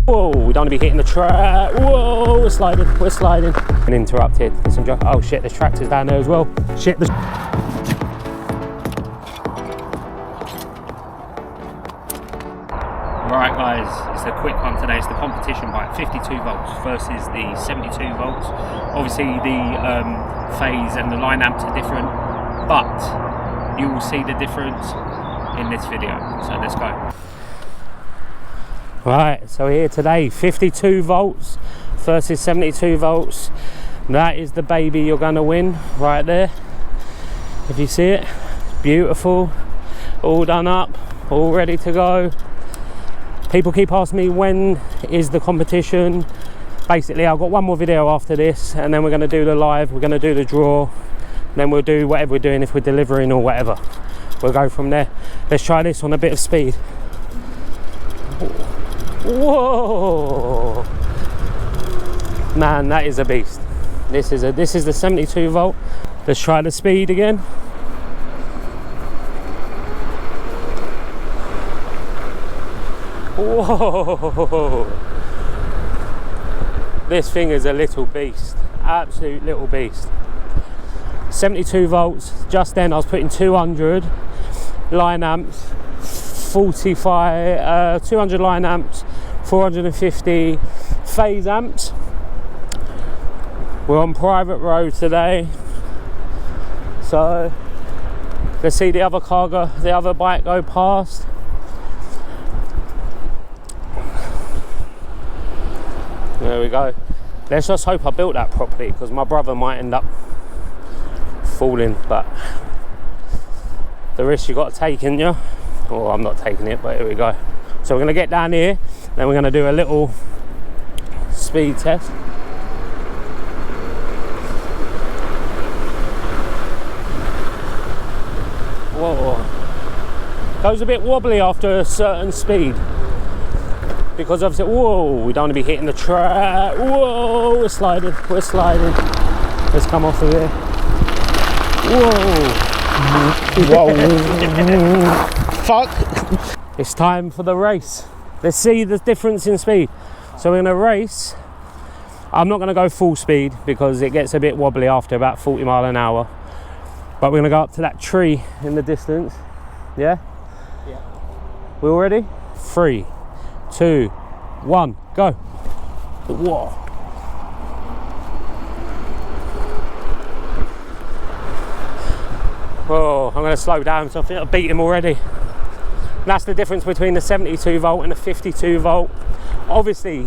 Whoa, we don't want to be hitting the track. Whoa, we're sliding. And interrupted. There's some oh shit, there's tractors down there as well. Shit, there's... Right guys, it's a quick one today. It's the competition bike, 52 volts versus the 72 volts. Obviously the phase and the line amps are different, but you will see the difference in this video. So let's go. Right, so here today, 52 volts versus 72 volts. That is the baby you're gonna win right there. If you see it, beautiful, all done up, all ready to go. People keep asking me when is the competition. Basically, I've got one more video after this, and then we're going to do the live, we're going to do the draw, then we'll do whatever we're doing, if we're delivering or whatever. We'll go from there. Let's try this on a bit of speed. Whoa! Man, that is a beast. This is the 72 volt. Let's try the speed again. Whoa! This thing is a little beast, absolute little beast. 72 volts. Just then I was putting 200 line amps, 200 line amps, 450 phase amps. We're on private road today, so let's see the other bike go past. There we go. Let's just hope I built that properly, because my brother might end up falling, but the risk you got to take, in you. Well, I'm not taking it, but here we go. So we're going to get down here, then we're going to do a little speed test. Whoa. Goes a bit wobbly after a certain speed, because obviously, whoa, we don't want to be hitting the track. Whoa, we're sliding. Let's come off of here. Whoa. Whoa. Fuck. It's time for the race. Let's see the difference in speed. So we're gonna race. I'm not gonna go full speed because it gets a bit wobbly after about 40 miles an hour. But we're gonna go up to that tree in the distance. Yeah? Yeah. We all ready? 3, 2, 1, go. Whoa. Oh, I'm going to slow down, so I think I've beat him already. That's the difference between the 72 volt and the 52 volt. Obviously,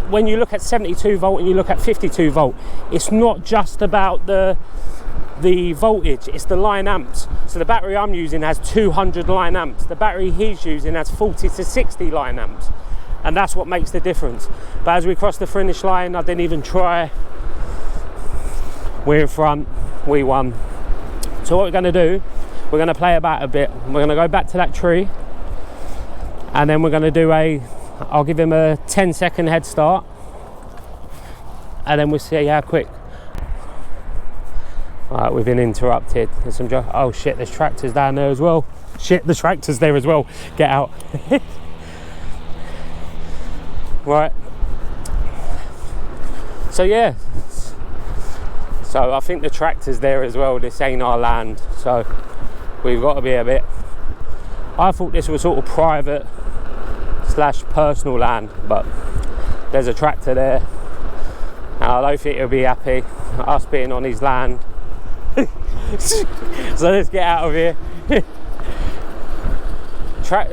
when you look at 72 volt and you look at 52 volt, it's not just about the voltage, it's the line amps. So the battery I'm using has 200 line amps. The battery he's using has 40 to 60 line amps. And that's what makes the difference. But as we cross the finish line, I didn't even try. We're in front, we won. So what we're gonna do, we're gonna play about a bit. We're gonna go back to that tree, and then we're gonna do I'll give him a 10-second head start, and then we'll see how quick. Alright, we've been interrupted. There's some oh shit, there's tractors down there as well. Shit, the tractor's there as well. Get out. Right. So yeah. So I think the tractor's there as well. This ain't our land, so we've got to be a bit. I thought this was sort of private / personal land, but there's a tractor there. And I don't think he'll be happy us being on his land. So let's get out of here.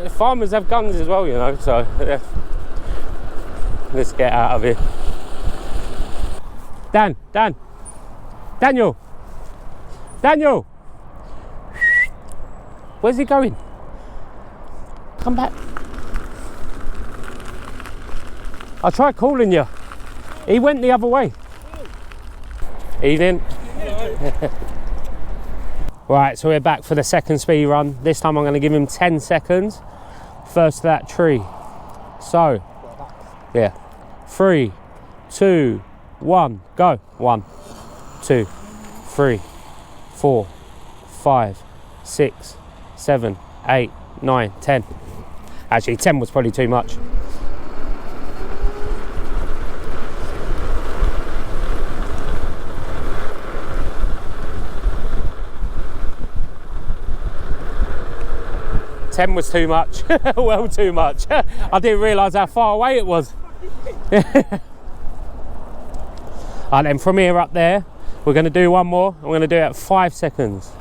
Farmers have guns as well, you know, so let's get out of here. Daniel! Where's he going? Come back. I tried calling you. He went the other way. Evening. Right, so we're back for the second speed run. This time I'm going to give him 10 seconds. First to that tree. So, yeah. 3, 2, 1, go. 1, 2, 3, 4, 5, 6, 7, 8, 9, 10. Actually, 10 was probably too much. 10 was too much. Well, too much. I didn't realise how far away it was. And then from here up there, we're going to do one more. I'm going to do it at 5 seconds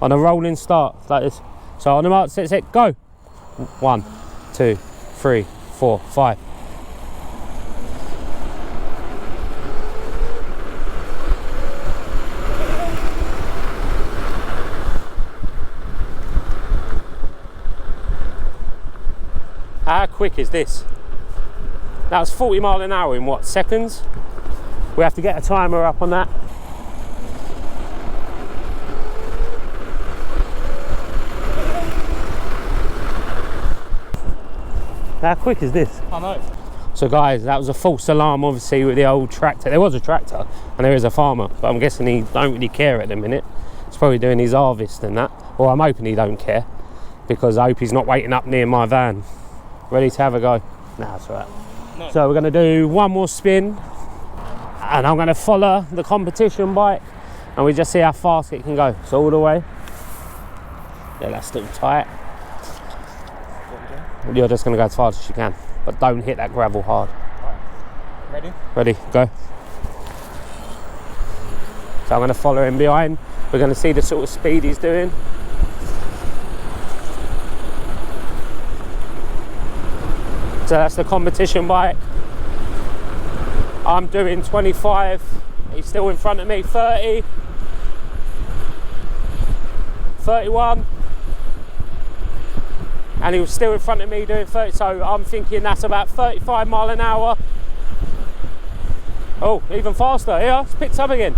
on a rolling start like this. So on the mark, set, go. 1, 2, 3, 4, 5. How quick is this? That was 40 miles an hour in what, seconds? We have to get a timer up on that. How quick is this? I know. So guys, that was a false alarm obviously with the old tractor. There was a tractor and there is a farmer, but I'm guessing he don't really care at the minute. He's probably doing his harvest and that. Or I'm hoping he don't care, because I hope he's not waiting up near my van. Ready to have a go? Nah, that's all right. No. So we're going to do one more spin and I'm going to follow the competition bike and we just see how fast it can go. So all the way. Yeah, that's still tight. You're just going to go as fast as you can, but don't hit that gravel hard. Right. Ready? Ready, go. So I'm going to follow him behind. We're going to see the sort of speed he's doing. So that's the competition bike. I'm doing 25. He's still in front of me. 30. 31. And he was still in front of me doing 30. So I'm thinking that's about 35 mile an hour. Oh, even faster. Here, it's picked up again.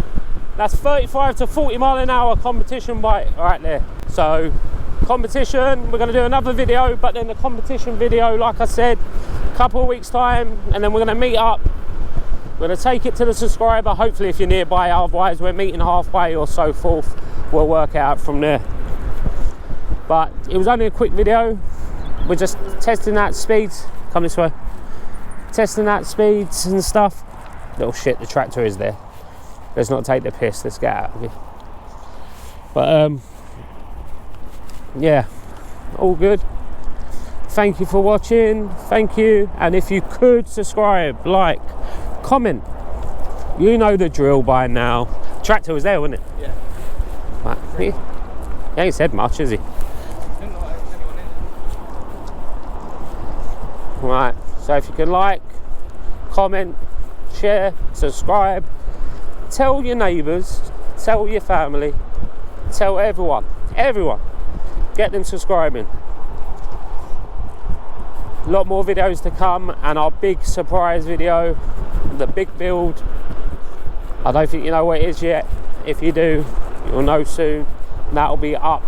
That's 35 to 40 mile an hour competition bike right there. So competition, we're going to do another video, but then the competition video, like I said, a couple of weeks time, and then we're going to meet up. We're going to take it to the subscriber, hopefully if you're nearby, otherwise we're meeting halfway or so forth. We'll work it out from there. But it was only a quick video. We're just testing that speeds. Come this way. Testing that speeds and stuff. Little shit, the tractor is there. Let's not take the piss, let's get out of here. But yeah, all good. Thank you for watching, thank you. And if you could subscribe, like, comment. You know the drill by now. Tractor was there, wasn't it? Yeah. Right. He ain't said much, has he? Right, so if you can like, comment, share, subscribe, tell your neighbours, tell your family, tell everyone, get them subscribing. A lot more videos to come, and our big surprise video, the big build. I don't think you know what it is yet. If you do, you'll know soon. That'll be up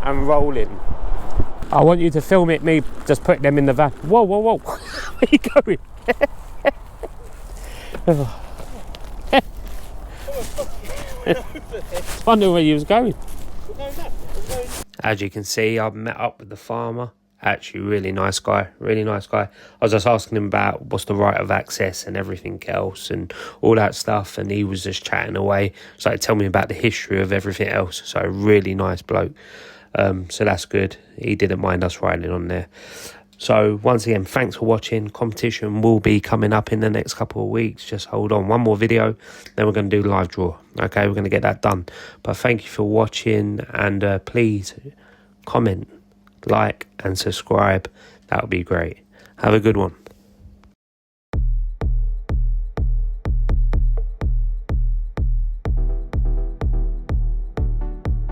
and rolling. I want you to film it, me just put them in the van. Whoa, whoa, whoa. Where are you going? It's wondering where you was going. As you can see, I've met up with the farmer. Actually, really nice guy, really nice guy. I was just asking him about what's the right of access and everything else and all that stuff, and he was just chatting away. So he told me about the history of everything else. So really nice bloke. So that's good. He didn't mind us riding on there. So once again, thanks for watching. Competition will be coming up in the next couple of weeks. Just hold on, one more video, then we're going to do live draw. Okay, we're going to get that done. But thank you for watching, and please comment, like and subscribe. That would be great. Have a good one.